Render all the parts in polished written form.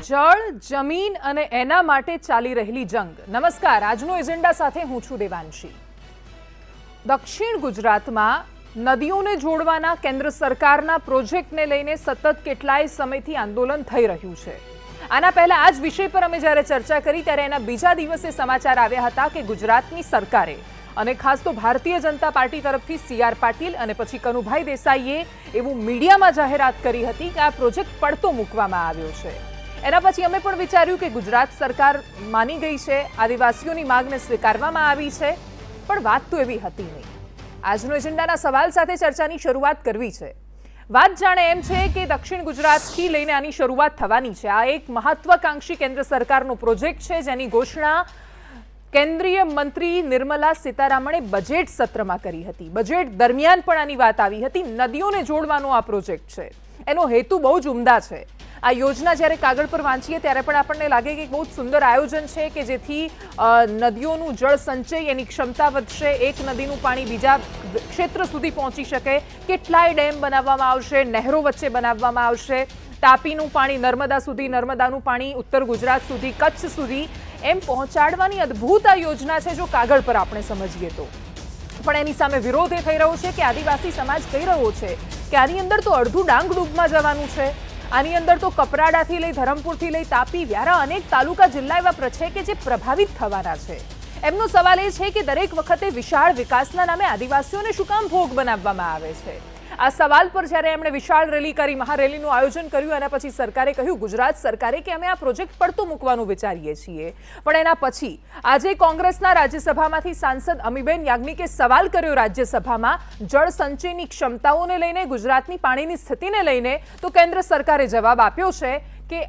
જળ, જમીન અને એના માટે ચાલી રહેલી જંગ. નમસ્કાર, આજનો એજન્ડા સાથે હું છું દેવાંશી. દક્ષિણ ગુજરાતમાં નદીઓને જોડવાના કેન્દ્ર સરકારના પ્રોજેક્ટને લઈને સતત કેટલાય સમયથી આંદોલન થઈ રહ્યું છે. આના પહેલા આ જ વિષય પર અમે જ્યારે ચર્ચા કરી ત્યારે એના બીજા દિવસે સમાચાર આવ્યા હતા કે ગુજરાતની સરકારે અને ખાસ તો ભારતીય જનતા પાર્ટી તરફથી સી.આર. પાટીલ અને પછી કનુભાઈ દેસાઈએ એવું મીડિયામાં જાહેરાત કરી હતી કે આ પ્રોજેક્ટ પડતો મૂકવામાં આવ્યો છે. એના પછી અમે પણ વિચાર્યું કે ગુજરાત સરકાર માની ગઈ છે, આદિવાસીઓની માંગને સ્વીકારવામાં આવી છે, પણ વાત તો એવી હતી નહીં. આજનો એજન્ડાના સવાલ સાથે ચર્ચાની શરૂઆત કરવી છે. વાત જાણે એમ છે કે દક્ષિણ ગુજરાતથી લઈને આની શરૂઆત થવાની છે. આ એક મહત્વાકાંક્ષી કેન્દ્ર સરકારનો પ્રોજેક્ટ છે જેની ઘોષણા કેન્દ્રીય મંત્રી નિર્મલા સીતારામણે બજેટ સત્રમાં કરી હતી. બજેટ દરમિયાન પણ આની વાત આવી હતી. નદીઓને જોડવાનો આ પ્રોજેક્ટ છે. એનો હેતુ બહુ જ ઉમદા છે. આ યોજના જ્યારે કાગળ પર વાંચીએ ત્યારે પણ આપણને લાગે કે બહુ જ સુંદર આયોજન છે કે જેથી નદીઓનું જળ સંચય એની ક્ષમતા વધશે, એક નદીનું પાણી બીજા ક્ષેત્ર સુધી પહોંચી શકે, કેટલાય ડેમ બનાવવામાં આવશે, નહેરો વચ્ચે બનાવવામાં આવશે, તાપીનું પાણી નર્મદા સુધી, નર્મદાનું પાણી ઉત્તર ગુજરાત સુધી, કચ્છ સુધી એમ પહોંચાડવાની અદ્ભુત આ યોજના છે જો કાગળ પર આપણે સમજીએ તો. પણ એની સામે વિરોધ એ થઈ રહ્યો છે કે આદિવાસી સમાજ કહી રહ્યો છે કે આની અંદર તો અડધું ડાંગ ડૂબમાં જવાનું છે. આની અંદર તો કપરાડાથી લઈ ધરમપુરથી લઈ તાપી, વ્યારા અનેક તાલુકા જિલ્લા એવા છે કે જે પ્રભાવિત થવાના છે. એમનો સવાલ એ છે કે દરેક વખતે વિશાળ વિકાસના નામે આદિવાસીઓને શું કામ ભોગ બનાવવામાં આવે છે. આ સવાલ પર જ્યારે એમણે વિશાળ રેલી કરી, મહારેલીનું આયોજન કર્યું, એના પછી સરકારે કહ્યું, ગુજરાત સરકારે કે અમે આ પ્રોજેક્ટ પડતો મૂકવાનું વિચારીએ છીએ. પણ એના પછી આજે કોંગ્રેસના રાજ્યસભામાંથી સાંસદ અમીબેન યાજ્ઞિકે સવાલ કર્યો રાજ્યસભામાં જળ સંચયની ક્ષમતાઓને લઈને, ગુજરાતની પાણીની સ્થિતિને લઈને, તો કેન્દ્ર સરકારે જવાબ આપ્યો છે કે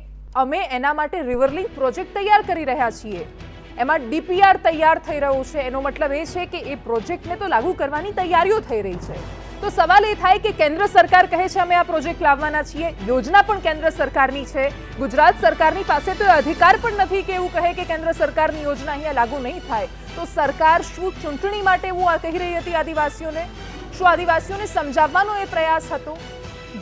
અમે એના માટે રિવરલિંક પ્રોજેક્ટ તૈયાર કરી રહ્યા છીએ. એમાં ડીપીઆર તૈયાર થઈ રહ્યું છે. એનો મતલબ એ છે કે એ પ્રોજેક્ટને તો લાગુ કરવાની તૈયારીઓ થઈ રહી છે. તો સવાલ એ થાય કે કેન્દ્ર સરકાર કહે છે અમે આ પ્રોજેક્ટ લાવવાના છીએ, યોજના પણ કેન્દ્ર સરકારની છે, ગુજરાત સરકારની પાસે તો અધિકાર પણ નથી કે એવું કહે કે કેન્દ્ર સરકારની યોજના અહીંયા લાગુ નહીં થાય. તો સરકાર શું ચૂંટણી માટે એવું કહી રહી હતી આદિવાસીઓને? શું આદિવાસીઓને સમજાવવાનો એ પ્રયાસ હતો?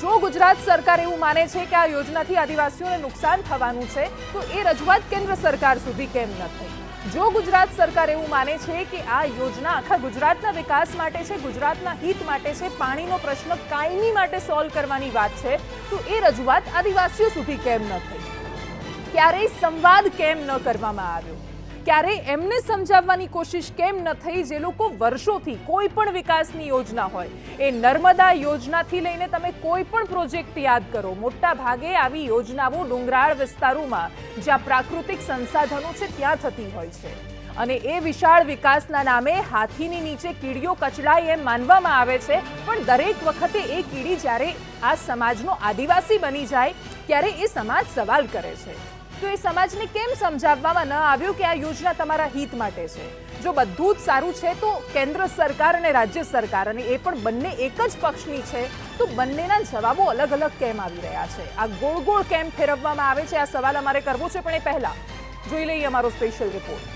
જો ગુજરાત સરકાર એવું માને છે કે આ યોજનાથી આદિવાસીઓને નુકસાન થવાનું છે તો એ રજૂઆત કેન્દ્ર સરકાર સુધી કેમ ન થઈ? જો ગુજરાત સરકાર એવું માને છે કે આ યોજના આખા ગુજરાતના વિકાસ માટે છે, ગુજરાતના હિત માટે છે, પાણીનો પ્રશ્ન કાયમી માટે સોલ્વ કરવાની વાત છે, તો એ રજૂઆત આદિવાસીઓ સુધી કેમ ન થઈ? ક્યારેય સંવાદ કેમ ન કરવામાં આવ્યો? ક્યારેય એમને સમજાવવાની કોશિશ કેમ ન થઈ જે લોકો વર્ષોથી કોઈ પણ વિકાસની યોજના હોય, એ નર્મદા યોજનાથી લઈને તમે કોઈ પણ પ્રોજેક્ટ યાદ કરો, મોટા ભાગે આવી યોજનાઓ ડુંગરાળ વિસ્તારોમાં જ્યાં પ્રાકૃતિક સંસાધનો છે ત્યાં થતી હોય છે. અને એ વિશાળ વિકાસના નામે હાથીની નીચે કીડીઓ કચડાય એમ માનવામાં આવે છે. પણ દરેક વખતે એ કીડી જ્યારે આ સમાજનો આદિવાસી બની જાય ત્યારે એ સમાજ સવાલ કરે છે. તો એ સમાજને કેમ સમજાવવામાં ન આવ્યું કે આ યોજના તમારા હિત માટે છે? જો બધું જ સારું છે તો કેન્દ્ર સરકાર અને રાજ્ય સરકાર, અને એ પણ બંને એક જ પક્ષની છે, તો બંનેના જવાબો અલગ અલગ કેમ આવી રહ્યા છે? આ ગોળ ગોળ કેમ ફેરવવામાં આવે છે? આ સવાલ અમારે કરવો છે. પણ એ પહેલા જોઈ લઈએ અમારો સ્પેશિયલ રિપોર્ટ.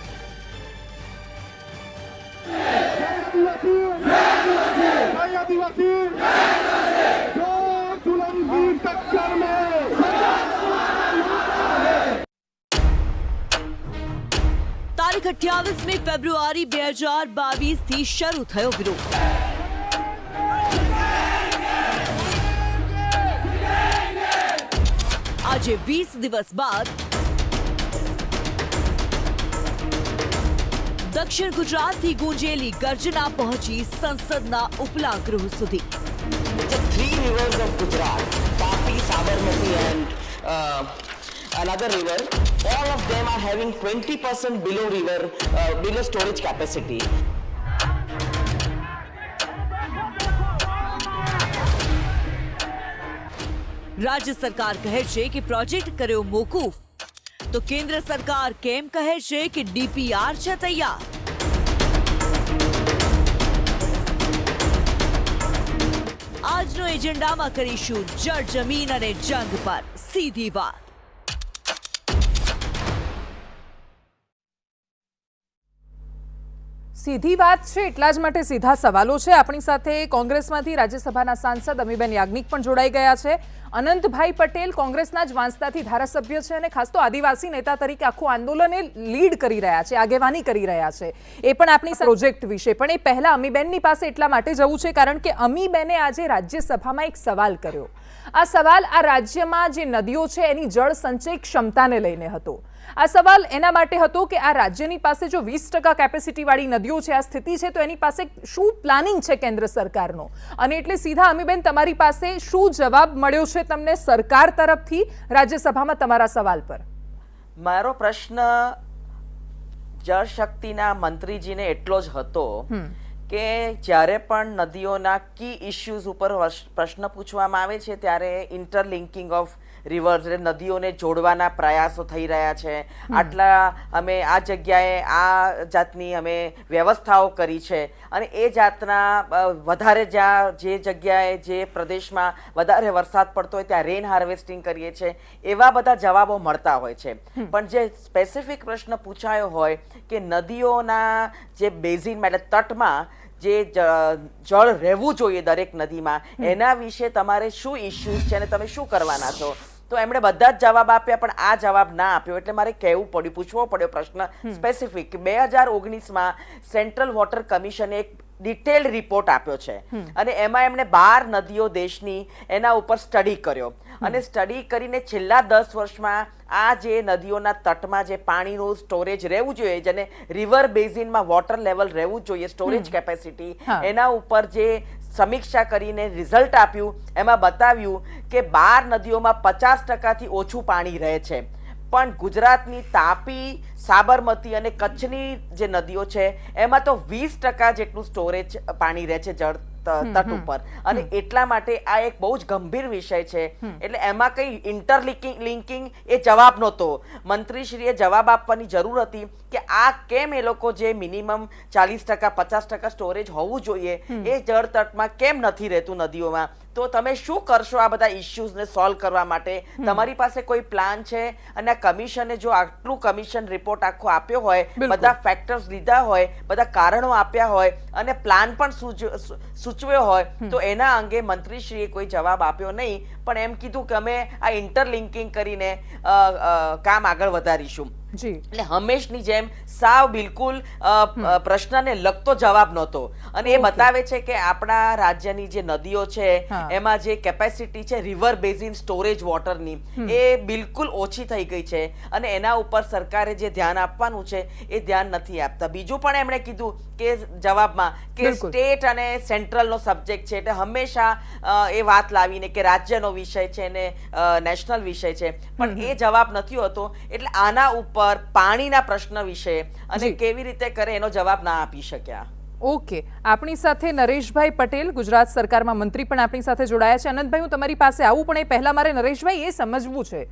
તારીખ 28મી ફેબ્રુઆરી 2022 થી શરૂ થયો વિરોધ. આજે 20 દિવસ બાદ દક્ષિણ ગુજરાતથી ગુંજેલી ગર્જના પહોંચી સંસદના ઉપલા ગૃહ સુધી. Three rivers of Gujarat, Tapi, Sabarmati and another river, all of them are having 20% below storage capacity. રાજ્ય સરકાર કહે છે કે પ્રોજેક્ટ કર્યો મોકૂફ, તો કેન્દ્ર સરકાર કેમ કહે છે કે ડીપીઆર છે તૈયાર? આજનો એજન્ડામાં કરીશું જળ, જમીન અને જંગ પર સીધી વાત. સીધી વાત છે એટલા જ માટે સીધા સવાલો છે. આપણી સાથે કોંગ્રેસમાંથી રાજ્યસભાના સાંસદ અમીબેન યાજ્ઞિક પણ જોડાઈ ગયા છે. અનંતભાઈ પટેલ કોંગ્રેસના જ વાંસદાથી ધારાસભ્ય છે અને ખાસ તો આદિવાસી નેતા તરીકે આખું આંદોલન લીડ કરી રહ્યા છે, આગેવાની કરી રહ્યા છે. એ પણ આપણી પ્રોજેક્ટ વિશે. પણ એ પહેલા અમીબેનની પાસે એટલા માટે જવું છે કારણ કે અમીબેને આજે રાજ્યસભામાં એક સવાલ કર્યો. આ સવાલ આ રાજ્યમાં જે નદીઓ છે એની જળ સંચય ક્ષમતાને લઈને હતો. આ સવાલ એના માટે હતો કે આ રાજ્યની પાસે જો 20% કેપેસિટી વાળી નદીઓ છે, આ સ્થિતિ છે, તો એની પાસે શું પ્લાનિંગ છે કેન્દ્ર સરકારનો. અને એટલે સીધા અમીબેન તમારી પાસે શું જવાબ મળ્યો છે તમને સરકાર તરફથી રાજ્યસભામાં તમારા સવાલ પર? મારો પ્રશ્ન જળ શક્તિના મંત્રીજીને એટલો જ હતો કે જ્યારે પણ નદીઓના કી ઇશ્યુઝ ઉપર પ્રશ્ન પૂછવામાં આવે છે ત્યારે ઇન્ટરલિંકિંગ ઓફ રિવર્સ એટલે નદીઓને જોડવાના પ્રયાસો થઈ રહ્યા છે. આટલા અમે આ જગ્યાએ આ જાતની અમે વ્યવસ્થાઓ કરી છે અને એ જાતના વધારે જે જગ્યાએ જે પ્રદેશમાં વધારે વરસાદ પડતો હોય ત્યાં રેન હાર્વેસ્ટિંગ કરીએ છીએ, એવા બધા જવાબો મળતા હોય છે. પણ જે સ્પેસિફિક પ્રશ્ન પૂછાયો હોય કે નદીઓના જે બેઝિનમાં એટલે તટમાં જે જળ રહેવું જોઈએ દરેક નદીમાં, એના વિશે તમારે શું ઇશ્યુઝ છે અને તમે શું કરવાના છો, તો એમણે બધા જ જવાબ આપ્યા પણ આ જવાબ ના આપ્યો. એટલે મારે કહેવું પડ્યું, પૂછવો પડ્યો પ્રશ્ન સ્પેસિફિક. 2019માં સેન્ટ્રલ વોટર કમિશને એક ડિટેલ્ડ રિપોર્ટ આપ્યો છે અને એમાં એમણે 12 નદીઓ દેશની એના ઉપર સ્ટડી કર્યો અને સ્ટડી કરીને છેલ્લા 10 વર્ષમાં આ જે નદીઓના તટમાં જે પાણીનું સ્ટોરેજ રહેવું જોઈએ, જેને રિવર બેઝિનમાં વોટર લેવલ રહેવું જોઈએ, સ્ટોરેજ કેપેસિટી, એના ઉપર જે સમીક્ષા કરીને રિઝલ્ટ આપ્યું એમાં બતાવ્યું કે 12 નદીઓમાં 50%થી ઓછું પાણી રહે છે. પણ ગુજરાતની તાપી, સાબરમતી અને કચ્છની જે નદીઓ છે એમાં તો 20% જેટલું સ્ટોરેજ પાણી રહે છે જળ તટ ઉપર. અને એટલા માટે આ એક બહુ જ ગંભીર વિષય છે. એટલે એમાં કઈ ઇન્ટરલિંકિંગ એ જવાબ નહોતો. મંત્રીશ્રીએ જવાબ આપવાની જરૂર હતી કે આ કેમ એ લોકો જે મિનિમમ 40% 50% સ્ટોરેજ હોવું જોઈએ એ જળ તટમાં કેમ નથી રહેતું નદીઓમાં. તો તમે શું કરશો આ બધા ઇશ્યુઝને સોલ્વ કરવા માટે? તમારી પાસે કોઈ પ્લાન છે? અને આ કમિશને જો આટલું કમિશન રિપોર્ટ આખો આપ્યો હોય, બધા ફેક્ટર્સ લીધા હોય, બધા કારણો આપ્યા હોય અને પ્લાન પણ સૂચવ્યો હોય, તો એના અંગે મંત્રીશ્રીએ કોઈ જવાબ આપ્યો નહીં, પણ એમ કીધું કે અમે આ ઇન્ટરલિંકિંગ કરીને કામ આગળ વધારીશું. એટલે હંમેશની જેમ સાવ બિલકુલ પ્રશ્નને લગતો જવાબ નહોતો. અને એ બતાવે છે કે આપણા રાજ્યની જે નદીઓ છે એમાં જે કેપેસિટી છે રિવર બેઝિન સ્ટોરેજ વોટરની એ બિલકુલ ઓછી થઈ ગઈ છે અને એના ઉપર સરકારે જે ધ્યાન આપવાનું છે એ ધ્યાન નથી આપતા. બીજું પણ એમણે કીધું કે જવાબમાં કે સ્ટેટ અને સેન્ટ્રલનો સબ્જેક્ટ છે, એટલે હંમેશા એ વાત લાવીને કે રાજ્યનો વિષય છે ને નેશનલ વિષય છે, પણ એ જવાબ નથી હોતો. એટલે આના ઉપર પાણીના પ્રશ્ન વિશે અને કેવી રીતે કરે એનો જવાબ ના આપી શક્યા. ઓકે, આપણી સાથે નરેશભાઈ પટેલ ગુજરાત સરકારમાં મંત્રી પણ આપણી સાથે જોડાયા છે. અનંતભાઈ, હું તમારી પાસે આવું પણ એ પહેલા મારે નરેશભાઈ એ સમજવું છે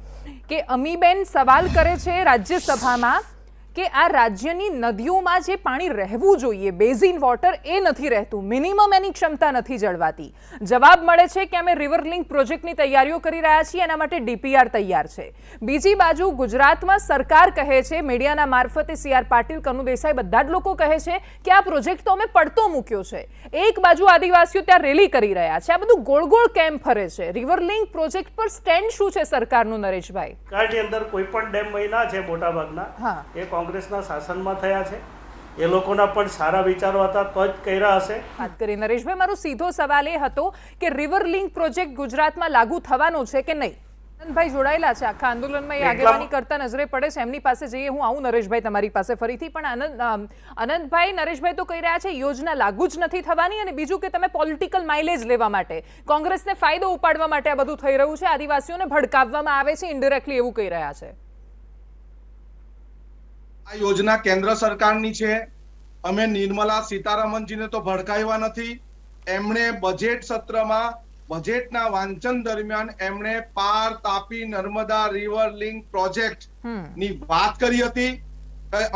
કે અમીબેન સવાલ કરે છે રાજ્યસભામાં કે આ રાજ્યની નદીઓમાં જે પાણી રહેવું જોઈએ, બેઝિન વોટર, એ નથી રહેતું, મિનિમમ એની ક્ષમતા નથી જળવાતી. જવાબ મળે છે કે અમે રિવર લિંક પ્રોજેક્ટની તૈયારીઓ કરી રહ્યા છીએ, એના માટે ડીપીઆર તૈયાર છે. બીજી બાજુ ગુજરાતમાં સરકાર કહે છે, મીડિયાના મારફતે CR પાટીલ, કનુ દેસાઈ બધા જ લોકો કહે છે કે આ પ્રોજેક્ટ તો અમે પડતો મૂક્યો છે. એક બાજુ આદિવાસીઓ ત્યાં રેલી કરી રહ્યા છે. આ બધું ગોળ ગોળ કેમ ફરે છે? રિવર લિંક પ્રોજેક્ટ પર સ્ટેન્ડ શું છે સરકારનું નરેશભાઈ? કાળની અંદર કોઈ પણ ડેમ બન્યા છે મોટા ભાગના એ કોંગ્રેસના શાસનમાં થયા છે. એ લોકોના પણ સારા વિચારો હતા તો જ કર્યા હશે. વાત કરી નરેશભાઈ, મારો સીધો સવાલ એ હતો કે રિવર લિંક પ્રોજેક્ટ ગુજરાતમાં લાગુ થવાનો છે કે નહીં? આનંદભાઈ જોડાયેલા છે આખા આંદોલનમાં, એ આગેવાની કરતા નજરે પડે છે, એમની પાસે જઈએ. હું આવું નરેશભાઈ તમારી પાસે ફરીથી. પણ અનંતભાઈ, નરેશભાઈ તો કહી રહ્યા છે યોજના લાગુ જ નથી થવાની, અને બીજું કે તમે પોલિટિકલ માઇલેજ લેવા માટે, કોંગ્રેસને ફાયદો ઉપાડવા માટે આ બધું થઈ રહ્યું છે, આદિવાસીઓને ભડકાવવામાં આવે છે ઇનડાયરેક્ટલી, એવું કહી રહ્યા છે. આ યોજના કેન્દ્ર સરકારની છે. અમે નિર્મલા સીતારામનજીને તો ભડકાવ્યા નથી. એમણે બજેટ સત્રમાં, બજેટના વાંચન દરમિયાન એમણે પાર Tapi Narmada river link project ની વાત કરી હતી.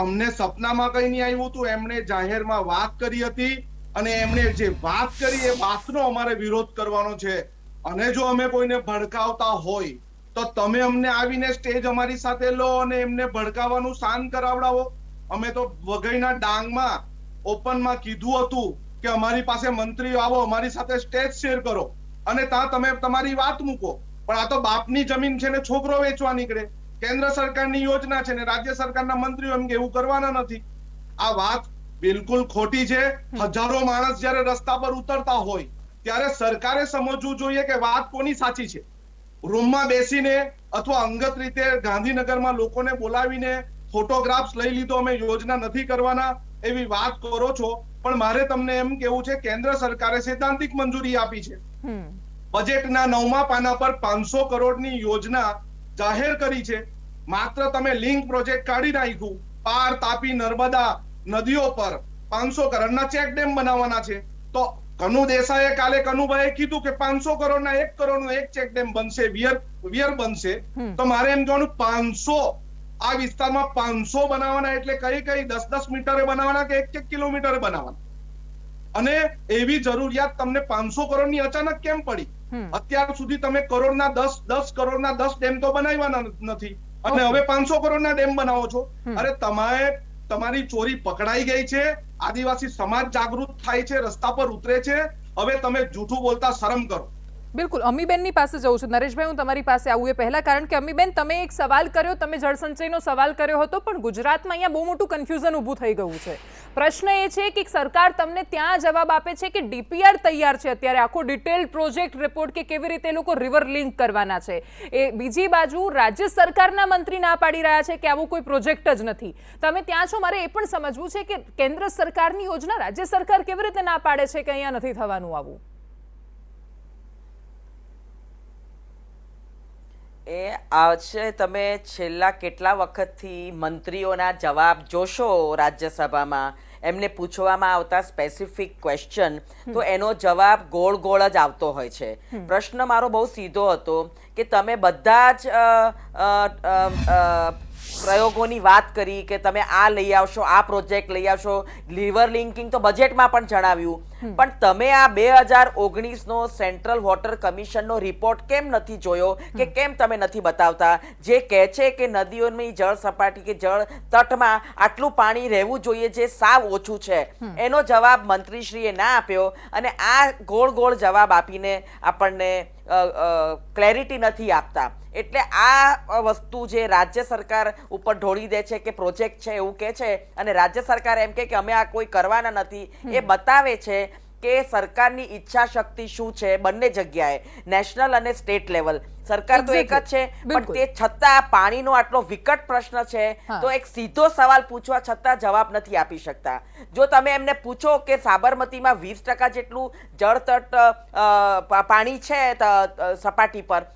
અમને સપનામાં કઈ નહીં આવ્યું હતું. એમણે જાહેરમાં વાત કરી હતી અને એમણે જે વાત કરી એ વાતનો અમારે વિરોધ કરવાનો છે. અને જો અમે કોઈને ભડકાવતા હોય તો તમે અમને આવીને સ્ટેજ અમારી સાથે લો અને એમને ભડકાવવાનું શાન કરાવડાવો. અમે તો વઘઈના ડાંગમાં ઓપનમાં કીધું હતું કે અમારી પાસે મંત્રીઓ આવો, અમારી સાથે સ્ટેજ શેર કરો અને ત્યાં તમે તમારી વાત મૂકો, પણ આ તો બાપની જમીન છે ને છોકરો વેચવા નીકળે. કેન્દ્ર સરકારની યોજના છે ને રાજ્ય સરકારના મંત્રીઓ એમ કે એવું કરવાના નથી. આ વાત બિલકુલ ખોટી છે. હજારો માણસ જ્યારે રસ્તા પર ઉતરતા હોય ત્યારે સરકારે સમજવું જોઈએ કે વાત કોની સાચી છે. રૂમમાં બેસીને અથવા અંગત રીતે ગાંધીનગરમાં લોકોને બોલાવીને ફોટોગ્રાફ્સ લઈ લીધો, અમે યોજના નથી કરવાના એવી વાત કરો છો, પણ મારે તમને એમ કેવું છે કેન્દ્ર સરકારે સૈદ્ધાંતિક મંજૂરી આપી છે. બજેટના 9મા પાના પર 500 કરોડની યોજના જાહેર કરી છે. માત્ર તમે લિંક પ્રોજેક્ટ કાઢી નાખ્યું. પાર, તાપી, નર્મદા નદીઓ પર 500 કરોડના ચેક ડેમ બનાવવાના છે. તો કનુ દેસાઈએ કાલે કનુભાઈએ કીધું કે 500 કરોડના 1 કરોડનો એક ચેક ડેમ બનશે, વિયર બનશે. તો મારે એમ કહેવાનું 500 આ વિસ્તારમાં 500 બનાવવાના એટલે કઈ 10-10 મીટરે બનાવવાના કે 1-1 કિલોમીટરે બનાવવાના? અને એવી જરૂરિયાત તમને 500 કરોડની અચાનક કેમ પડી? અત્યાર સુધી તમે કરોડના 10 કરોડના 10 ડેમ તો બનાવવાના નથી અને હવે 500 કરોડના ડેમ બનાવો છો. અરે તમારી ચોરી પકડાઈ ગઈ છે. આદિવાસી સમાજ જાગૃત થાય છે, રસ્તા પર ઉતરે છે. હવે તમે જૂઠું બોલતા શરમ કરો. બિલકુલ, અમીબેનની પાસે જઉં છું. નરેશભાઈ, હું તમારી પાસે આવું એ પહેલા, કારણ કે અમીબેન તમે એક સવાલ કર્યો, તમે જળસંચયનો સવાલ કર્યો હતો, પણ ગુજરાતમાં અહીંયા બહુ મોટું કન્ફ્યુઝન ઊભું થઈ ગયું છે. પ્રશ્ન એ છે કે સરકાર તમને ત્યાં જવાબ આપે છે કે ડીપીઆર તૈયાર છે, અત્યારે આખો ડિટેલ પ્રોજેક્ટ રિપોર્ટ કે કેવી રીતે લોકો રિવર લિંક કરવાના છે. એ બીજી બાજુ રાજ્ય સરકારના મંત્રી ના પાડી રહ્યા છે કે આવો કોઈ પ્રોજેક્ટ જ નથી. તમે ત્યાં છો, મારે એ પણ સમજવું છે કે કેન્દ્ર સરકારની યોજના રાજ્ય સરકાર કેવી રીતે ના પાડે છે કે અહીંયા નથી થવાનું આવું? એ આવશે. તમે છેલ્લા કેટલા વખતથી મંત્રીઓના જવાબ જોશો રાજ્યસભામાં, એમને પૂછવામાં આવતા સ્પેસિફિક ક્વેશ્ચન, તો એનો જવાબ ગોળ ગોળ જ આવતો હોય છે. પ્રશ્ન મારો બહુ સીધો હતો કે તમે બધા જ પ્રયોગોની વાત કરી કે તમે આ લઈ આવશો, આ પ્રોજેક્ટ લઈ આવશો, રિવર લિંકિંગ તો બજેટમાં પણ જણાવ્યું, પણ તમે આ 2019નો સેન્ટ્રલ વોટર કમિશનનો રિપોર્ટ કેમ નથી જોયો કે કેમ તમે નથી બતાવતા, જે કહે છે કે નદીઓની જળ સપાટી કે જળ તટમાં આટલું પાણી રહેવું જોઈએ જે સાવ ઓછું છે? એનો જવાબ મંત્રીશ્રીએ ના આપ્યો અને આ ગોળ ગોળ જવાબ આપીને આપણને ક્લેરિટી નથી આપતા. એટલે આ વસ્તુ જે રાજ્ય સરકાર ઉપર ઢોળી દે છે કે પ્રોજેક્ટ છે એવું કહે છે અને રાજ્ય સરકાર એમ કે અમે આ કોઈ કરવાના નથી, એ બતાવે છે કે સરકારની ઈચ્છા શક્તિ શું છે બંને જગ્યાએ, નેશનલ અને સ્ટેટ લેવલ. સરકાર તો એક જ છે, પણ તે છતાં પાણીનો આટલો વિકટ પ્રશ્ન છે તો એક સીધો સવાલ પૂછવા છતાં જવાબ નથી આપી શકતા. જો તમે એમને પૂછો કે સાબરમતીમાં 20% જેટલું જળતટ પાણી છે સપાટી પર,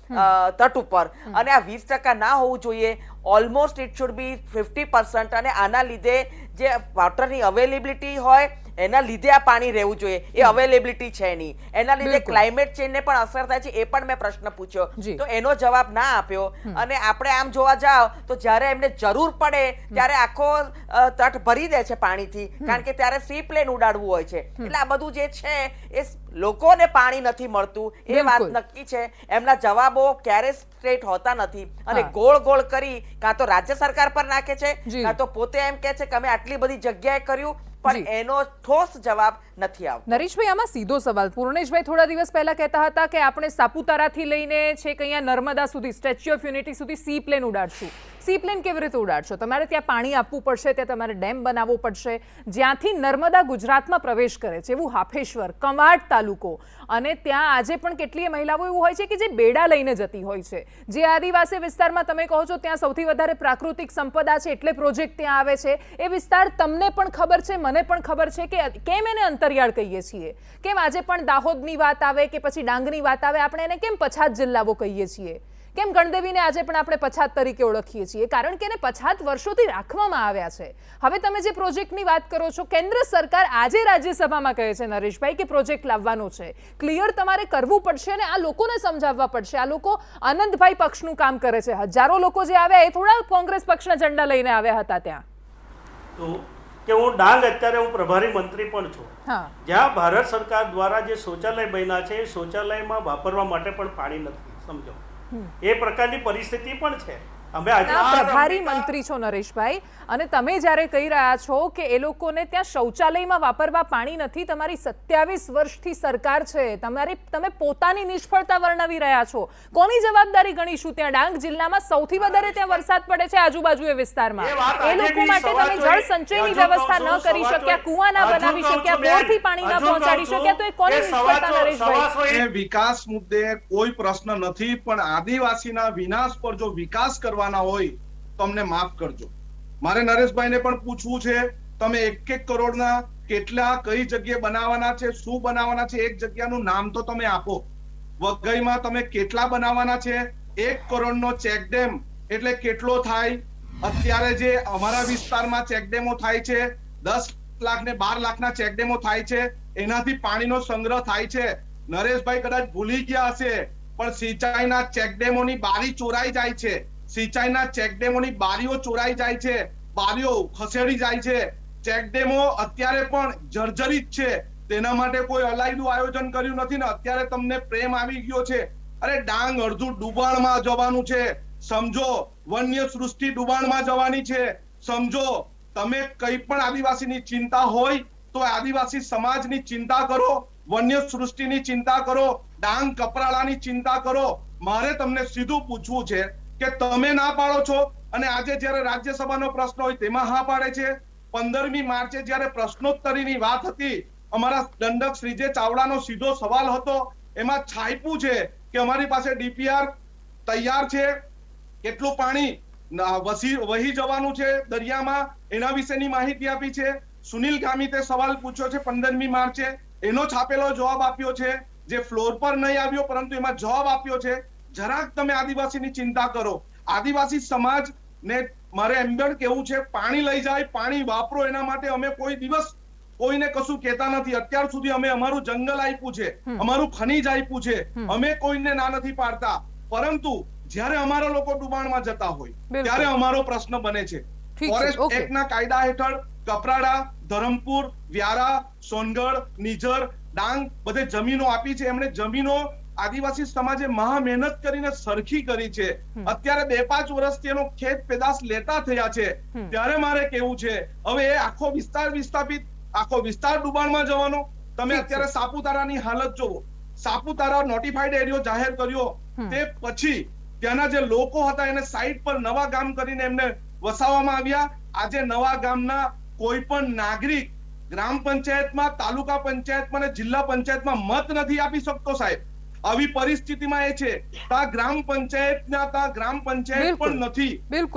તટ ઉપર, અને આ 20% ના હોવું જોઈએ, ઓલમોસ્ટ ઇટ શુડ બી 50%, અને આના લીધે જે વોટરની અવેલેબિલિટી હોય એના લીધે આ પાણી રહેવું જોઈએ, એ અવેલેબિલિટી છે નહીં. એના લીધે ક્લાઇમેટ ચેન્જને પણ અસર થાય છે, એ પણ મેં પ્રશ્ન પૂછ્યો તો એનો જવાબ ના આપ્યો. અને આપણે આમ જોવા જાવ તો જ્યારે એમને જરૂર પડે ત્યારે આખો તટ ભરી દે છે પાણીથી, કારણ કે ત્યારે સી પ્લેન ઉડાડવું હોય છે. એટલે આ બધું જે છે એ લોકોને પાણી નથી મળતું એ વાત નક્કી છે. એમના જવાબો ક્યારે સ્ટ્રેટ હોતા નથી અને ગોળ ગોળ કરી કાં તો રાજ્ય સરકાર પર નાખે છે, કાં તો પોતે એમ કહે છે કે અમે આટલી બધી જગ્યાએ કર્યું, પણ એનો ઠોસ જવાબ નથી આવતો. નરેશભાઈ, આમાં સીધો સવાલ, પૂર્ણેશભાઈ થોડા દિવસ પહેલા કહેતા હતા કે આપણે સાપુતારાથી લઈને છે કે અહીંયા નર્મદા સુધી, સ્ટેચ્યુ ઓફ યુનિટી સુધી સી પ્લેન ઉડાડશું. સી પ્લેન કેવી રીતે ઉડાડશો? તમારે ત્યાં પાણી આપવું પડશે, ત્યાં તમારે ડેમ બનાવવો પડશે. જ્યાંથી નર્મદા ગુજરાતમાં પ્રવેશ કરે છે એવું હાફેશ્વર, કવાંટ તાલુકો, અને ત્યાં આજે પણ કેટલીય મહિલાઓ એવું હોય છે કે જે બેડા લઈને જતી હોય છે. જે આદિવાસી વિસ્તારમાં તમે કહો છો ત્યાં સૌથી વધારે પ્રાકૃતિક સંપદા છે એટલે પ્રોજેક્ટ ત્યાં આવે છે. એ વિસ્તાર તમને પણ ખબર છે, મને પણ ખબર છે કે કેમ એને અંતરિયાળ કહીએ છીએ, કેમ આજે પણ દાહોદની વાત આવે કે પછી ડાંગની વાત આવે આપણે એને કેમ પછાત જિલ્લાઓ કહીએ છીએ, કેમ ગણદેવીને આજે પણ આપણે પછાત તરીકે ઓળખીએ છીએ? કારણ કે એને પછાત વર્ષોથી રાખવામાં આવ્યા છે. હવે તમે જે પ્રોજેક્ટની વાત કરો છો, કેન્દ્ર સરકાર આજે રાજ્યસભામાં કહે છે નરેશભાઈ કે પ્રોજેક્ટ લાવવાનો છે. ક્લિયર તમારે કરવું પડશે અને આ લોકોને સમજાવવા પડશે. આ લોકો આનંદભાઈ પક્ષનું કામ કરે છે. હજારો લોકો જે આવ્યા એ થોડા કોંગ્રેસ પક્ષના ઝંડા લઈને આવ્યા હતા ત્યાં. તો કે હું ડાંગ અત્યારે હું પ્રભારી મંત્રી પણ છું, જ્યાં ભારત સરકાર દ્વારા જે શૌચાલય બન્યા છે એ શૌચાલયમાં વાપરવા માટે પણ પાણી નથી, સમજો એ પ્રકારની પરિસ્થિતિ પણ છે. અમે આજે ના, પ્રભારી અમેરિકા- મંત્રી છો નરેશભાઈ, અને તમે જ્યારે કહી રહ્યા છો કે એ લોકોને ત્યાં શૌચાલયમાં વાપરવા પાણી નથી, તમારી 27 વર્ષથી સરકાર છે, તમે પોતાની નિષ્ફળતા વર્ણવી રહ્યા છો. કોની જવાબદારી ગણીશું? ત્યાં ડાંગ જિલ્લામાં સૌથી વધારે ત્યાં વરસાદ પડે છે આજુબાજુ વિસ્તારમાં. એ વાત એ આજે લોકો બી માટે સવા તમે ચોઈ- જળ સંચયની હજુ વ્યવસ્થા કહું ન છું, કરી સવા શક્યા, ચોઈ- કુવા ના હજુ બનાવી કહું શક્યા, છું બેન, બોરથી પાણી ના હજુ પહોંચાડી કહું છું શક્યા, તો એ કોની કે સવા નિષ્ફળતા ચોઈ- નરેશભાઈ? સવા ચોઈ- એ વિકાસ મુદ્દે કોઈ પ્રશ્ન નથી, પણ આદિવાસીના વિનાશ પર જો વિકાસ કરવાના હોય તો અમને માફ કરજો. મારે નરેશભાઈને પણ પૂછવું છે, તમે 1-1 કરોડના કેટલા કઈ જગ્યાએ બનાવવાના છે, શું બનાવવાના છે, એક જગ્યાનું નામ તો તમે આપો. વઘઈમાં તમે કેટલા બનાવવાના છે? 1 કરોડનો ચેકડેમ એટલે કેટલો થાય? અત્યારે જે અમારા વિસ્તારમાં ચેકડેમો થાય છે, 10 લાખ ને 12 લાખના ચેકડેમો થાય છે, એનાથી પાણીનો સંગ્રહ થાય છે. નરેશભાઈ કદાચ ભૂલી ગયા હશે, પણ સિંચાઈના ચેકડેમોની બારી ચોરાઈ જાય છે, સિંચાઈના ચેકડેમોની બારીઓ ચોરાઈ જાય છે, બારીઓ ખસેડી જાય છે. ચેકડેમો અત્યારે પણ જર્જરિત છે, તેના માટે કોઈ અલાયદું આયોજન કર્યું નથી ને અત્યારે તમને પ્રેમ આવી ગયો છે. અરે ડાંગ અડધું ડુબાણમાં જવાનું છે, સમજો. વન્ય સૃષ્ટિ ડુબાણમાં જવાની છે, સમજો. તમે કઈ પણ આદિવાસીની ચિંતા હોય તો આદિવાસી સમાજની ચિંતા કરો, વન્ય સૃષ્ટિની ચિંતા કરો, ડાંગ કપરાળાની ચિંતા કરો. મારે તમને સીધું પૂછવું છે કે તમે ના પાડો છો, અને આજે જ્યારે રાજ્યસભાનો પ્રશ્ન હોય તેમાં હા પાડે છે. 15મી માર્ચે જ્યારે પ્રશ્નોત્તરીની વાત હતી, અમારા દંડક શ્રીજે ચાવડાનો સીધો સવાલ હતો, એમાં છાપ્યું છે કે અમારી પાસે ડીપીઆર તૈયાર છે, કેટલું પાણી વહી જવાનું છે દરિયામાં એના વિશેની માહિતી આપી છે. સુનિલ ગામિતે સવાલ પૂછ્યો છે 15મી માર્ચે, એનો છાપેલો જવાબ આપ્યો છે, જે ફ્લોર પર નહીં આવ્યો પરંતુ એમાં જવાબ આપ્યો છે. જરાક તમે આદિવાસીની ચિંતા કરો. આદિવાસી સમાજ ને મારે એમ પણ કેવું છે, પાણી લઈ જાય, પાણી વાપરો, એના માટે અમે કોઈ દિવસ કોઈને કશું કહેતા નથી. અત્યાર સુધી અમે અમારું જંગલ આપ્યું છે, અમારું ખનીજ આપ્યું છે, અમે કોઈને ના નથી પાડતા. પરંતુ જ્યારે અમારા લોકો ડુબાણમાં જતા હોય ત્યારે અમારો પ્રશ્ન બને છે. ફોરેસ્ટ એક્ટના કાયદા હેઠળ કપરાડા, ધરમપુર, વ્યારા, સોનગઢ, નિઝર, ડાંગ બધે જમીનો આપી છે. એમણે જમીનો આદિવાસી સમાજે મહા મહેનત કરીને સરખી કરી છે. અત્યારે 2-5 વર્ષથી એનો ખેત પેદાશ લેતા થયા છે. ત્યારે મારે કેવું છે, હવે એ આખો વિસ્તાર વિસ્થાપિત, આખો વિસ્તાર ડુબાણમાં જવાનો. તમે અત્યારે સાપુતારાની હાલત જોવો. સાપુતારા નોટિફાઈડ એરિયો જાહેર કર્યો, તે પછી ત્યાંના જે લોકો હતા એને સાઇટ પર નવા ગામ કરીને એમને વસાવવામાં આવ્યા. આજે નવા ગામના કોઈ પણ નાગરિક ગ્રામ પંચાયતમાં, તાલુકા પંચાયતમાં અને જિલ્લા પંચાયતમાં મત નથી આપી શકતો સાહેબ. આવી પરિસ્થિતિમાં એ છે, ત્યાં ગ્રામ પંચાયત પણ નથી.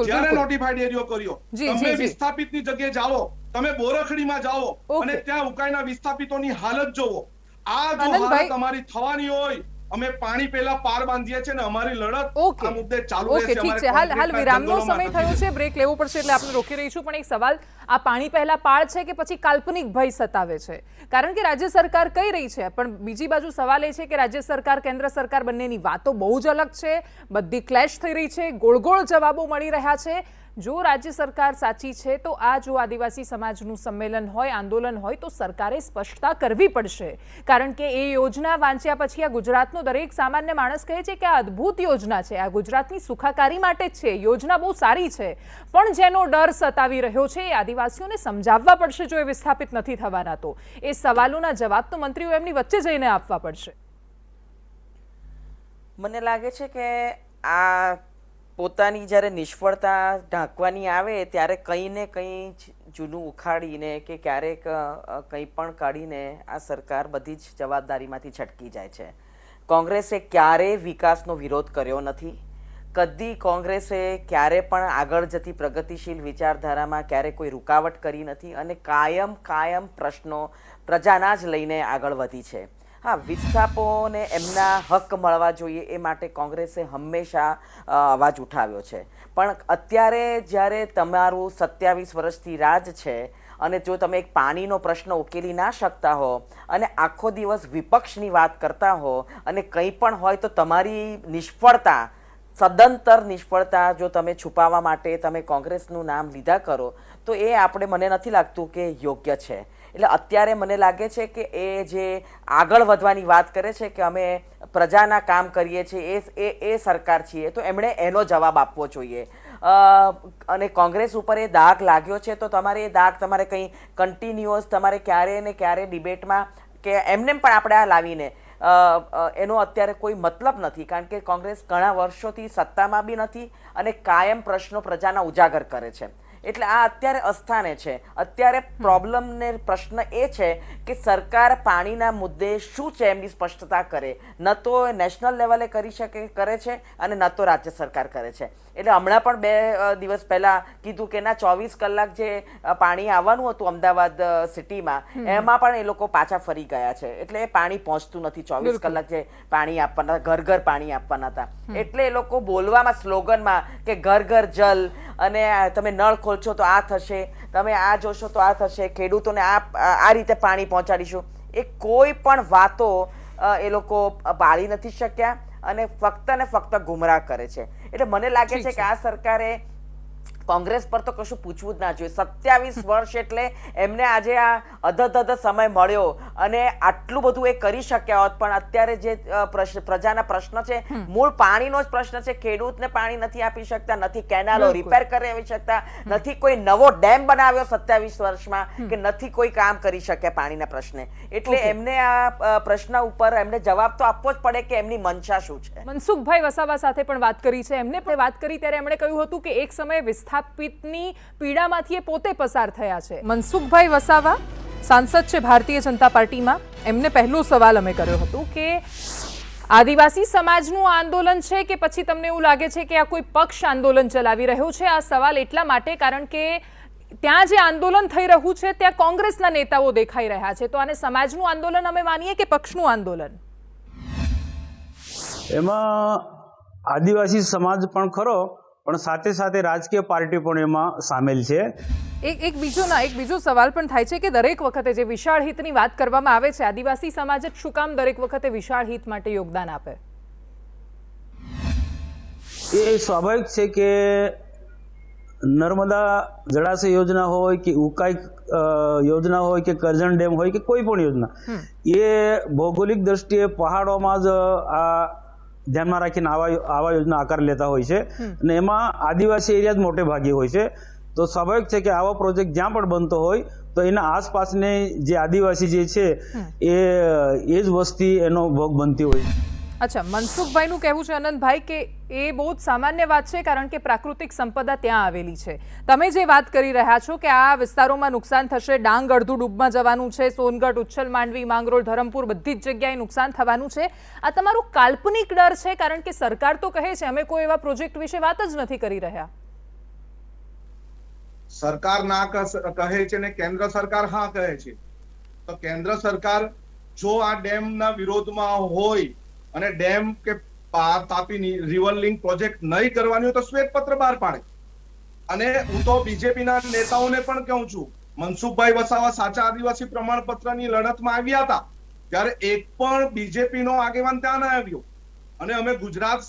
જ્યારે નોટિફાઈડ એરિયો કર્યો, તમે વિસ્થાપિતની જગ્યાએ જાઓ, તમે બોરખડીમાં જાઓ અને ત્યાં ઉકાઈના વિસ્થાપિતોની હાલત જોવો. આ જો હાલત અમારી થવાની હોય, અમે પાણી પહેલા પાર બાંધીએ છીએ ને અમારી લડત આ મુદ્દે ચાલુ રહેશે. ઠીક છે, હાલ વિરામનો સમય થયો છે, બ્રેક લેવો પડશે એટલે આપણે રોકી રહીશું. પણ એક સવાલ, આ પાણી પહેલા પાળ છે કે પછી કાલ્પનિક ભય સતાવે છે? કારણ કે રાજ્ય સરકાર કહી રહી છે, પણ બીજી બાજુ સવાલ એ છે કે રાજ્ય સરકાર, કેન્દ્ર સરકાર બંનેની વાતો બહુ જ અલગ છે, બધી ક્લેશ થઈ રહી છે, ગોળ ગોળ જવાબો મળી રહ્યા છે. જો રાજ્ય સરકાર સાચી છે તો આ જો આદિવાસી સમાજનું સંમેલન હોય, આંદોલન હોય, તો સરકારે સ્પષ્ટતા કરવી પડશે. કારણ કે એ યોજના વાંચ્યા પછી આ ગુજરાતનો દરેક સામાન્ય માણસ કહે છે કે આ અદ્ભુત યોજના છે, આ ગુજરાતની સુખાકારી માટે જ છે, યોજના બહુ સારી છે. પણ જેનો ડર સતાવી રહ્યો છે એ આદિવાસીઓને સમજાવવા પડશે. જો એ વિસ્થાપિત નથી થવાના તો એ સવાલોના જવાબ તો મંત્રીઓ એમની વચ્ચે જઈને આપવા પડશે. મને લાગે છે કે આ પોતાની જ્યારે નિષ્ફળતા ઢાંકવાની આવે ત્યારે કંઈ ને કંઈ જૂનું ઉખાડીને કે ક્યારેક કંઈ પણ કાઢીને આ સરકાર બધી જ જવાબદારીમાંથી છટકી જાય છે. કોંગ્રેસે ક્યારેય વિકાસનો વિરોધ કર્યો નથી. કદી કોંગ્રેસે ક્યારે પણ આગળ જતી પ્રગતિશીલ વિચારધારામાં ક્યારે કોઈ રૂકાવટ કરી નથી અને કાયમ પ્રશ્નો પ્રજાના જ લઈને આગળ વધી છે. હા, વિસ્થાપોને એમના હક મળવા જોઈએ એ માટે કોંગ્રેસે હંમેશા અવાજ ઉઠાવ્યો છે. પણ અત્યારે જ્યારે તમારું 27 વર્ષથી રાજ છે અને જો તમે એક પાણીનો પ્રશ્ન ઉકેલી ના શકતા હો અને આખો દિવસ વિપક્ષની વાત કરતા હો અને કંઈ પણ હોય તો તમારી નિષ્ફળતા, સદંતર નિષ્ફળતા જો તમે છુપાવવા માટે તમે કોંગ્રેસનું નામ લીધા કરો તો એ મને નથી લાગતું કે યોગ્ય છે. એટલે અત્યારે મને લાગે છે કે એ જે આગળ વધવાની વાત કરે છે કે અમે પ્રજાના કામ કરીએ છીએ, એ સરકાર છીએ, તો એમણે એનો જવાબ આપવો જોઈએ. અને કોંગ્રેસ ઉપર એ દાગ લાગ્યો છે, તો તમારે એ દાગ તમારે કંઈ કન્ટિન્યુઅસ તમારે ક્યારે ને ક્યારે ડિબેટમાં કે એમને પણ આપણે આ લાવીને એનો અત્યારે કોઈ મતલબ નથી, કારણ કે કોંગ્રેસ ઘણા વર્ષોથી સત્તામાં બી નથી અને કાયમ પ્રશ્નો પ્રજાના ઉજાગર કરે છે. એટલે આ અત્યારે અસ્થાને છે. અત્યારે પ્રોબ્લેમ ને પ્રશ્ન એ છે કે સરકાર પાણીના મુદ્દે શું છે એમની સ્પષ્ટતા કરે. ન તો નેશનલ લેવલે કરે છે અને ન તો રાજ્ય સરકાર કરે છે. એટલે હમણાં પણ 2 દિવસ પહેલા કીધું કે ના 24 કલાક જે પાણી આવવાનું હતું અમદાવાદ સિટીમાં, એમાં પણ એ લોકો પાછા ફરી ગયા છે. એટલે પાણી પહોંચતું નથી. 24 કલાક જે પાણી આપવાના, ઘર ઘર પાણી આપવાના હતા, એટલે એ લોકો બોલવામાં સ્લોગનમાં કે ઘર ઘર જલ, અને તમે નળ ખોલશો તો આ થશે, તમે આ જોશો તો આ થશે, ખેડૂતોને આ રીતે પાણી પહોંચાડીશું, એ કોઈ પણ વાતો એ લોકો પાળી નથી શક્યા અને ફક્ત ને ફક્ત ગુમરાહ કરે છે. એટલે મને લાગે છે કે આ સરકારે કોંગ્રેસ પર તો કશું પૂછવું જ ના જોઈએ. 27 વર્ષ એટલે એમને આજે આ અધધ સમય મળ્યો અને આટલું બધું એ કરી શક્યા હોત, પણ અત્યારે જે પ્રજાના પ્રશ્ન છે, મૂળ પાણીનો જ પ્રશ્ન છે. ખેડૂતને પાણી નથી આપી શકતા, નથી કેનાલો રિપેર કરી શકતા, નથી કોઈ નવો ડેમ બનાવ્યો 27 વર્ષમાં, કે નથી કોઈ કામ કરી શક્યા પાણીના પ્રશ્ને. એટલે એમને આ પ્રશ્ન ઉપર એમને જવાબ તો આપવો જ પડે કે એમની મનસા શું છે. મનસુખભાઈ વસાવા સાથે પણ વાત કરી છે. એમને પણ વાત કરી ત્યારે એમણે કહ્યું હતું કે એક સમયે વિસ્થાપિતની પીડામાંથી એ પોતે પસાર થયા છે. મનસુખભાઈ વસાવા સાંસદ છે ભારતીય જનતા પાર્ટીમાં. એમને પહેલો સવાલ અમે કર્યો હતો કે આદિવાસી સમાજનું આંદોલન છે કે પછી તમને એવું લાગે છે કે આ કોઈ પક્ષ આંદોલન ચલાવી રહ્યો છે? આ સવાલ એટલા માટે કારણ કે ત્યાં જે આંદોલન થઈ રહ્યું છે ત્યાં કોંગ્રેસના નેતાઓ દેખાઈ રહ્યા છે. તો આને સમાજનું આંદોલન અમે માનીએ કે પક્ષનું આંદોલન? એમાં આદિવાસી સમાજ પણ ખરો, પણ સાથે સાથે રાજકીય પાર્ટી પણ એમાં સામેલ છે. એક બીજો સવાલ પણ થાય છે કે દરેક વખતે જે વિશાળ હિતની વાત કરવામાં આવે છે, આદિવાસી સમાજ જ શું કામ દરેક વખતે વિશાળ હિત માટે યોગદાન આપે? એ સ્વાભાવિક છે કે નર્મદા જળાશય યોજના હોય કે ઉકાઈ યોજના હોય કે કરજણ ડેમ હોય કે કોઈ પણ યોજના, એ ભૌગોલિક દ્રષ્ટિએ પહાડોમાં જ આ ધ્યાનમાં રાખીને આવા યોજના આકાર લેતા હોય છે અને એમાં આદિવાસી એરિયા જ મોટે ભાગે હોય છે. તો સ્વાભાવિક છે કે આવો પ્રોજેક્ટ જ્યાં પણ બનતો હોય તો એના આસપાસની જે આદિવાસી જે છે એ જ વસ્તી એનો ભોગ બનતી હોય. અચ્છા, મનસુખભાઈનું કહેવું છે અનંતભાઈ કે એ બહુ જ સામાન્ય વાત છે કારણ કે પ્રાકૃતિક સંપદા ત્યાં આવેલી છે. તમે જે વાત કરી રહ્યા છો કે આ વિસ્તારોમાં નુકસાન થશે, ડાંગ અડધું ડૂબમાં જવાનું છે, સોનગઢ, ઉચ્છલ, માંડવી, માંગરોળ, ધરમપુર બધી જ જગ્યાએ નુકસાન થવાનું છે, આ તમારું કાલ્પનિક ડર છે? કારણ કે સરકાર તો કહે છે અમે કોઈ એવા પ્રોજેક્ટ વિશે વાત જ નથી કરી રહ્યા. સરકાર ના કહે છે ને કેન્દ્ર સરકાર હા કહે છે. તો કેન્દ્ર સરકાર જો આ ડેમના વિરોધમાં હોય અને ડેમ કે તાપી રિવર લિંક પ્રોજેક્ટ નહીં કરવાની હોય તો શ્વેતપત્ર બહાર પાડે. અને હું તો બીજેપી ના નેતાઓને પણ કહું છું, મનસુખભાઈ વસાવા સાચા આદિવાસી પ્રમાણપત્રની લડતમાં આવ્યા હતા ત્યારે એક પણ બીજેપી નો આગેવાન ત્યાં ના આવ્યો. અને અમે ગુજરાત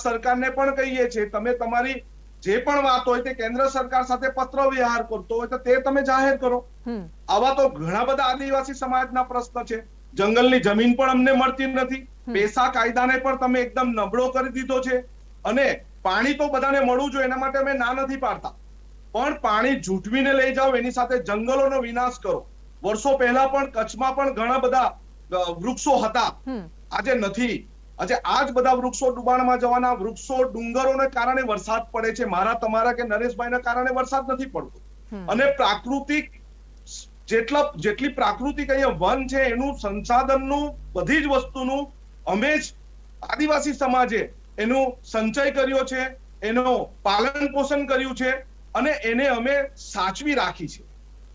સરકારને પણ કહીએ છીએ, તમે તમારી જે પણ વાત હોય તે કેન્દ્ર સરકાર સાથે પત્ર વ્યવહાર કરતો હોય તો તે તમે જાહેર કરો. આવા તો ઘણા બધા આદિવાસી સમાજના પ્રશ્ન છે. જંગલની જમીન પણ અમને મળતી નથી, પેસા કાયદાને પણ તમે એકદમ નબળો કરી દીધો છે, અને પાણી તો બધાને મળવું જોઈએ એના માટે અમે ના નથી પાડતા, પણ પાણી જૂટવીને લઈ જાઓ, એની સાથે જંગલોનો વિનાશ કરો. વર્ષો પહેલા પણ કચ્છમાં પણ ઘણા બધા વૃક્ષો હતા, આજે નથી. આજે આ જ બધા વૃક્ષો ડુબાણમાં જવાના. વૃક્ષો ડુંગરોને કારણે વરસાદ પડે છે, મારા તમારા કે નરેશભાઈના કારણે વરસાદ નથી પડતો. અને પ્રાકૃતિક જેટલી પ્રાકૃતિક અહીંયા વન છે એનું સંસાધનનું બધી જ વસ્તુનું અમે જ આદિવાસી સમાજે એનું સંચય કર્યો છે, એનો પાલન પોષણ કર્યું છે અને એને અમે સાચવી રાખી છે.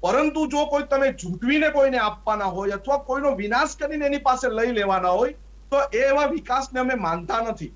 પરંતુ જો કોઈ તમે જૂટવીને કોઈને આપવાના હોય અથવા કોઈનો વિનાશ કરીને એની પાસે લઈ લેવાના હોય તો એ એવા વિકાસને અમે માનતા નથી.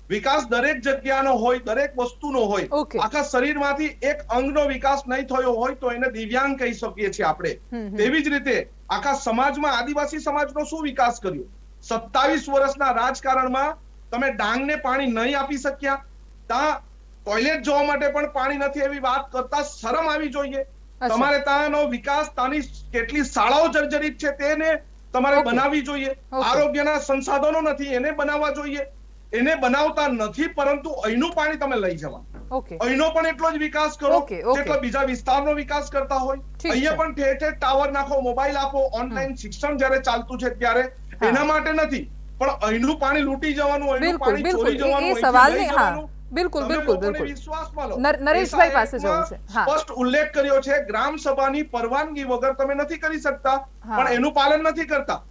વિકાસ દરેક જગ્યાનો હોય, દરેક વસ્તુનો હોય. આખા શરીરમાંથી એક અંગનો વિકાસ નહીં થયો હોય તો એને દિવ્યાંગ કહી શકીએ છીએ આપણે. તેવી જ રીતે આખા સમાજમાં આદિવાસી સમાજનો શું વિકાસ કર્યો? 27 વર્ષના રાજકારણમાં તમે ડાંગને પાણી નહીં આપી શક્યા, ત્યાં ટોયલેટ જવા માટે પણ પાણી નથી એવી વાત કરતા શરમ આવી જોઈએ. તમારે ત્યાંનો વિકાસ, ત્યાંની કેટલી શાળાઓ જર્જરિત છે તેને તમારે બનાવવી જોઈએ. આરોગ્યના સંસાધનો નથી એને બનાવવા જોઈએ. એને બનાવતા નથી, પરંતુ અહીંનું પાણી તમે લઈ જવા. ઓકે અહીંનો પણ એટલો જ વિકાસ કરો ઓકે, ઓકે. જેટલો બીજા વિસ્તારનો વિકાસ કરતા હોય. ઠીક અહીંયા છે. પણ ઠેર ઠેર ટાવર નાખો, મોબાઈલ આપો, ઓનલાઈન શિક્ષણ જ્યારે ચાલતું છે ત્યારે એના માટે નથી, પણ અહીંનું પાણી લૂંટી જવાનું, અહીંનું બિલકુલ પાણી બિલકુલ ચોરી જવાનું, એ અહીંથી સવાલને લઈ હા જવાનું. બિલકુલ તમે બિલકુલ લોકોને બિલકુલ વિશ્વાસમાં લો. નરેશભાઈ એસા પાસે જવું છે. હા. સ્પષ્ટ ઉલ્લેખ કર્યો છે, ગ્રામ સભાની પરવાનગી વગર તમે નથી કરી શકતા, હા. પણ એનું પાલન નથી કરતા.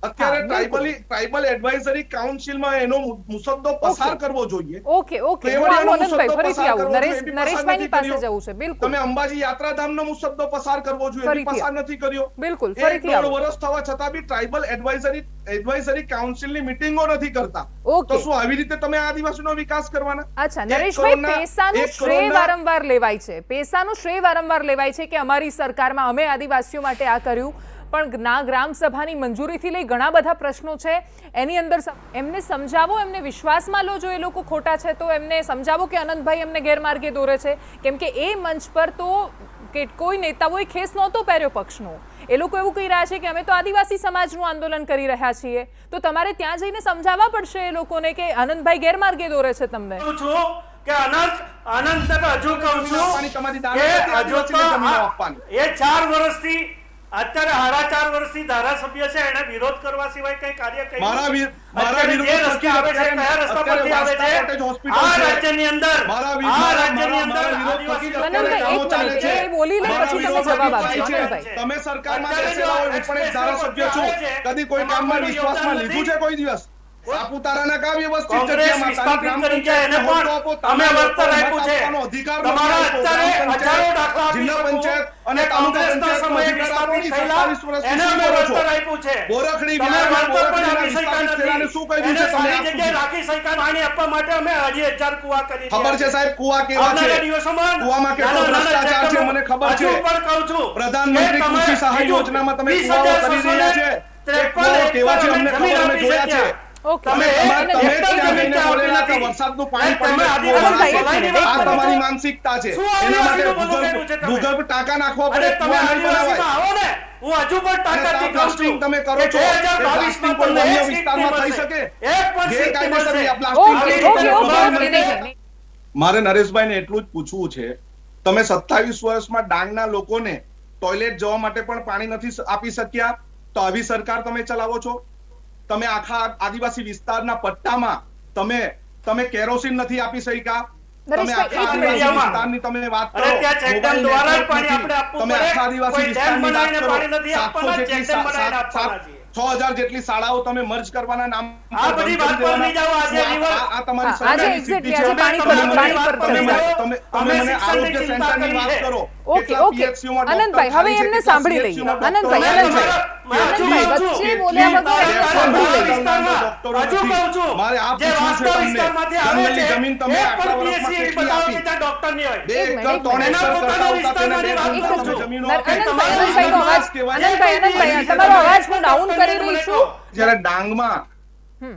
અત્યારે હા, બિલકુલ. ટ્રાઇબલ એડવાઇઝરી કાઉન્સિલમાં એનો મુસદ્દો પસાર કરવો જોઈએ. ઓકે ઓકે હું કેવડિયાનો આવું આનંદભાઈ મુસદ્દો ફરીથી પસાર આવું કરવો જોઈએ, એ બી પસાર નરેશભાઈની નથી પાસે કર્યો. જવું છે બિલકુલ તમે અંબાજી યાત્રાધામનો મુસદ્દો પસાર કરવો જોઈએ, એ બી ફરીથી પસાર નથી કર્યો. બિલકુલ, એક ફરીથી દોઢ આવો. વર્ષ થવા છતાં બી ટ્રાઇબલ એડવાઇઝરી કાઉન્સિલની મીટિંગો નથી કરતા. ઓકે. તો શું આવી રીતે તમે આદિવાસીનો વિકાસ કરવાના? અચ્છા એક નરેશભાઈ કરોડના- પૈસાનું એક શ્રેય કરોડના- વારંવાર લેવાય છે પૈસાનું શ્રેય વારંવાર લેવાય છે કે અમારી સરકારમાં અમે આદિવાસીઓ માટે આ કર્યું, પણ ના ગ્રામ સભાની મંજૂરીથી લઈ ઘણા બધા પ્રશ્નો છે એની અંદર એમને સમજાવો, એમને વિશ્વાસમાં લો. જો એ લોકો ખોટા છે તો એમને સમજાવો કે અનંતભાઈ એમને ગેરમાર્ગે દોરે છે, કેમ કે એ મંચ પર તો કે કોઈ નેતાઓએ ખેસ નહોતો પહેર્યો પક્ષનો. એ લોકો એવું કહી રહ્યા છે કે અમે તો આદિવાસી સમાજનું આંદોલન કરી રહ્યા છીએ, તો તમારે ત્યાં જઈને સમજાવવા પડશે એ લોકોને કે આનંદભાઈ ગેરમાર્ગે દોરે છે તમને. કહું છું કે અનંત હજુ કહું છું તમારી કે દાણા હજુ તો જમીનો આપવાની. એ 4 વર્ષથી અત્યારે 4.5 વર્ષથી ધારાસભ્ય છે, એને વિરોધ કરવા સિવાય કઈ કાર્ય કર્યું મારા નથી. મારા અત્યારે જે વિરોધ રસ્તે આવે છે, કયા રસ્તા પરથી આવે છે? આ રાજ્યની અંદર આદિવાસી આનંદભાઈ, એક મિનિટ, એ બોલી લે પછી તમે જવાબ આપજો. આનંદભાઈ, તમે સરકારમાં બેસેલા હોય, હું પણ એક ધારાસભ્ય છું. કદી કોઈ કામમાં વિશ્વાસમાં લીધું છે કોઈ દિવસ? સાપુતારાના કામ વ્યવસ્થિત કોંગ્રેસ જગ્યામાં તારી વિસ્થાપિત ગ્રામ કરી છે, એને પંચાયતને હોદ્દો પણ આપો, અમે તમે વળતર લોકો આપ્યું છે. મત આપવાનો અધિકાર તમારા નથી આપો. અત્યારે ગ્રામ હજારો પંચાયત, દાખલા આપી જિલ્લા શકું પંચાયત અને કે તાલુકા કોંગ્રેસના પંચાયતનો સમયે અધિકાર આપો. વિસ્થાપિત થયેલા 47 વર્ષથી એને શું અમે કરો છો? વળતર આપ્યું છે. ગોરખડી તમે વિહારમાં વળતર પણ ગોરખડીના આપી શક્યા વિસ્થાપિત થયેલાને નથી. શું કહ્યું એને છે તમે સારી આપ જગ્યાએ સુધી? રાખી શક્યા પાણી આપવા માટે અમે હજી 1000 કુવા કરી ખબર છે સાહેબ કુવા કેવા છે? આવનારા દિવસોમાં કુવામાં કેટલો નાના નાના ભ્રષ્ટાચાર છે મને ખબર છે. હજુ પણ કહું છું પ્રધાનમંત્રી કે તમે કૃષિ સહાય હજુ યોજનામાં તમે 20,000 કુવાઓ કરી રહ્યા છે. એ 53 કુવાઓ કેવા છે અમને જમીન ખબર, અમે આપી જોયા છે. શક્યા. ઓકે. તમે આનંદભાઈ, તમે એકદમ ત્યાં જમીન જઈને આપી બોલેલા કે નથી. વરસાદનું પાણી તમે પડીને આદિવાસી કુવા આનંદભાઈ, એક નાખે. મિનિટ, આ એક તમારી મિનિટ. માનસિકતા છે. શું એના માટે આદિવાસીનું બોલવું કર્યું છે તમે? ભૂગર્ભ ટાંકા નાખવા અને પડે, તમે કુવા નહીં બનાવાય. આદિવાસીમાં આવો ને, હું હજુ પણ તાકાતથી કહું બ્લાસ્ટિંગ છું તમે કરો કે છો, 2022 કોઈ માં વન્ય તમને વિસ્તારમાં થઈ મળશે. શકે? એક પણ સીટ ગેરકાયદેસર મળશે. આ બ્લાસ્ટિંગ ઓકે કરી ઓકે દીધું. ઓકે ઓકે નહીં, નહીં. મારે નરેશભાઈને એટલું જ પૂછવું છે, તમે 27 વર્ષમાં ડાંગના લોકોને ટોયલેટ જવા માટે પણ પાણી નથી આપી શક્યા, તો આવી સરકાર તમે ચલાવો છો. તમે આખા આદિવાસી વિસ્તારના પટ્ટામાં તમે કેરોસીન નથી આપી શક્યા. તમે નરેશભાઈ, આખા એક મિનિટ. આદિવાસી વિસ્તારની તમે વાત કરો, અને ત્યાં ચેકડેમ મોબાઈલ દ્વારા જ નેટવર્ક પાણી નથી. આપણે આપવું તમે પડે. આખા આદિવાસી કોઈ ડેમ વિસ્તારની વાત બનાવીને કરો, પાણી નથી 700 આપવાના, જેટલી ચેકડેમ બનાવીને આપવાના છીએ. 6000 જેટલી શાળાઓ તમે મર્જ કરવાના નામ આ બધી વાત પર નહીં જાઓ. આજે river- આ તમારી હા, આજે સરકારની exactly, સિદ્ધિ છે. આજે તમે પાણી પર મને- ચર્ચા. તમે મને આરોગ્ય સેન્ટરની વાત કરો. ઓકે કેટલા ઓકે PHC માં ડોક્ટર આનંદભાઈ, હવે ખાલી છે, એમને કેટલા સાંભળી CHC લઈએ. માં ડોક્ટર આનંદભાઈ, ખાલી છે. આનંદભાઈ, વચ્ચે બોલ્યા વગર એમને સાંભળી લઈએ. હજુ કહું છું, મારે આ જે પૂછવું છે વાસ્તવ તમને. વિસ્તારમાંથી આવે છે, જંગલી જમીન તમે એક આટલા પણ વર્ષમાં PHC કેટલી બતાવો આપી? કે ત્યાં ડોક્ટર નહીં હોય. 2 એક મિનિટ, એકર 3 એક એકર મિનિટ. કરતા આવતા તેને બે એક ગુંઠા જ તમે છું. જમીનો આનંદભાઈ, આપી. આનંદભાઈનો અવાજ, કહેવાય. આનંદભાઈ, તમારો અવાજ હું ડાઉન કરી રહી છું. જ્યારે ડાંગમાં હમ.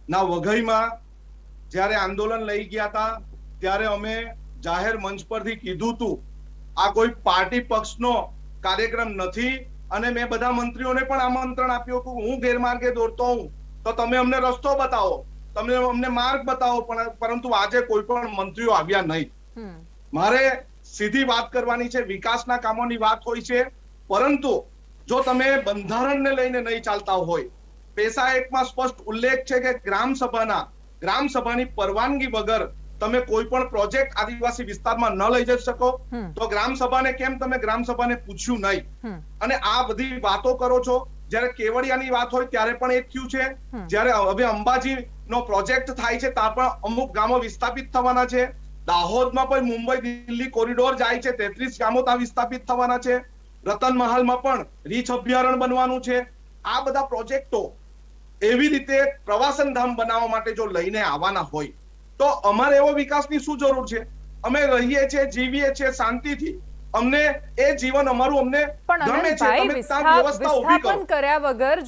ના વઘઈમાં જ્યારે આંદોલન લઈ ગયા હતા, ત્યારે અમે જાહેર મંચ પરથી કીધું હતું આ કોઈ પાર્ટી પક્ષનો કાર્યક્રમ નથી, અને મેં બધા મંત્રીઓને પણ આમંત્રણ આપ્યું કે હું ગેરમાર્ગે દોરતો હું તો તમે અમને રસ્તો બતાવો, તમે અમને માર્ગ બતાવો, પરંતુ આજે કોઈ પણ મંત્રીઓ આવ્યા નહીં. મારે સીધી વાત કરવાની છે, વિકાસના કામોની વાત હોય છે, પરંતુ જો તમે બંધારણને લઈને નહીં ચાલતા હોય, પેશા એકમાં સ્પષ્ટ ઉલ્લેખ છે કે ગ્રામ સભાની પરવાનગી વગર તમે કોઈ પણ પ્રોજેક્ટ આદિવાસી વિસ્તારમાં ન લઈ જઈ શકો, તો ગ્રામ સભાને કેમ તમે ગ્રામ સભાને પૂછ્યું નહીં? અને આ બધી વાતો કરો છો. જ્યારે કેવડિયાની વાત હોય ત્યારે પણ એ થયું છે, જ્યારે હવે અંબાજી નો પ્રોજેક્ટ થાય છે ત્યાં પણ અમુક ગામો વિસ્થાપિત થવાના છે. દાહોદમાં પણ મુંબઈ દિલ્હી કોરિડોર જાય છે, 33 ગામો ત્યાં વિસ્થાપિત થવાના છે. રતનમહાલમાં પણ રીછ અભયારણ્ય બનવાનું છે. આ બધા પ્રોજેક્ટો એવી રીતે પ્રવાસન ધામ બનાવવા માટે જો લઈને આવવાના હોય તો અમારે એવો વિકાસની શું જરૂર છે? અમે રહીએ છીએ, જીવીએ છીએ શાંતિથી, અમને એ જીવન અમારું અમને પણ ગમે છે. આનંદભાઈ, તમે ત્યાં વ્યવસ્થા ઊભી કરો. વિસ્થાપન કર્યા વગર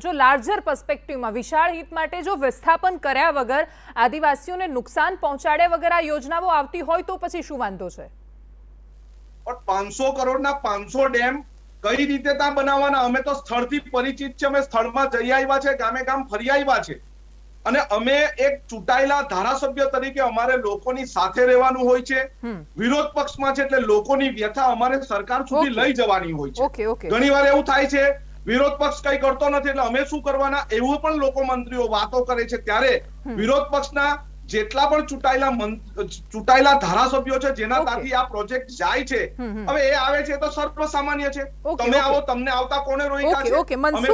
જો લાર્જર પર્સપેક્ટિવમાં વિશાળ હિત માટે જો વિસ્થાપન કર્યા વગર આદિવાસીઓને નુકસાન પહોંચાડ્યા વગર આ યોજનાઓ આવતી હોય તો પછી શું વાંધો છે? પણ 500 કરોડના 500 ડેમ કઈ રીતે ત્યાં બનાવવાના? અમે તો સ્થળથી પરિચિત છે, અમે સ્થળમાં જઈ આવ્યા છે, ગામે ગામ ફરી આવ્યા છે, અને અમે એક ચૂંટાયેલા ધારાસભ્ય તરીકે અમારે લોકોની સાથે રહેવાનું હોય છે, વિરોધ પક્ષમાં છે એટલે લોકોની વ્યથા અમારે સરકાર સુધી લઈ જવાની હોય છે. ઘણીવાર એવું થાય છે વિરોધ પક્ષ કઈ કરતો નથી એટલે અમે શું કરવાના, એવું પણ લોકો મંત્રીઓ વાતો કરે છે. ત્યારે વિરોધ પક્ષના જેટલા પણ ચૂંટાયેલા ધારાસભ્યો છે જેના ત્યાંથી આ પ્રોજેક્ટ જાય છે, હવે એ આવે છે તો સર્વસામાન્ય છે. તમે આવો, તમને આવતા કોને રોક્યા છે? અમે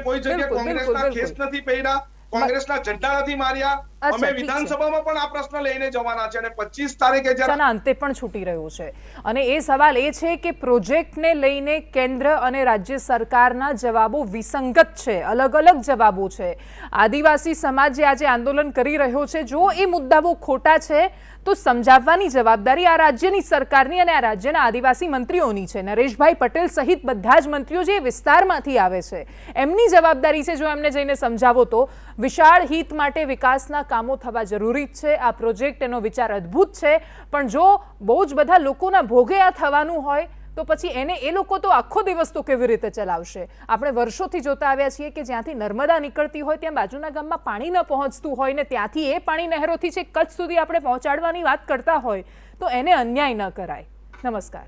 કોઈ જગ્યાએ કોંગ્રેસના ખેસ નથી પહેર્યા, કોંગ્રેસના ઝંડા નથી માર્યા. અમે વિધાનસભામાં પણ આ પ્રશ્ન લઈને જવાના છે અને 25 તારીખે જ્યારે અંતે પણ છૂટી રહ્યું છે. અને એ સવાલ એ છે કે પ્રોજેક્ટને લઈને કેન્દ્ર અને રાજ્ય સરકારના જવાબો વિસંગત છે, અલગ અલગ જવાબો છે. આદિવાસી સમાજ જે આજે આંદોલન કરી રહ્યો છે, જો એ મુદ્દાઓ ખોટા છે તો સમજાવવાની જવાબદારી આ રાજ્યની સરકારની અને આ રાજ્યના આદિવાસી મંત્રીઓની છે. નરેશભાઈ પટેલ સહિત બધા જ મંત્રીઓ જે વિસ્તારમાંથી આવે છે એમની જવાબદારી છે. જો એમને જઈને સમજાવો તો વિશાળ હિત માટે વિકાસના કામો થવા જરૂરી છે. આ પ્રોજેક્ટ એનો વિચાર અદ્ભુત છે, પણ જો બહુ જ બધા લોકોના ભોગે આ થવાનું હોય તો પછી એ લોકો તો આખો દિવસ તો કેવી રીતે ચલાવશે? આપણે વર્ષોથી જોતા આવ્યા છીએ કે જ્યાંથી નર્મદા નીકળતી હોય ત્યાં બાજુના ગામમાં પાણી ન પહોંચતું હોય ને ત્યાંથી એ પાણી નહેરોથી છે કચ્છ સુધી આપણે પહોંચાડવાની વાત કરતા હોય તો એને અન્યાય ન કરાય. નમસ્કાર.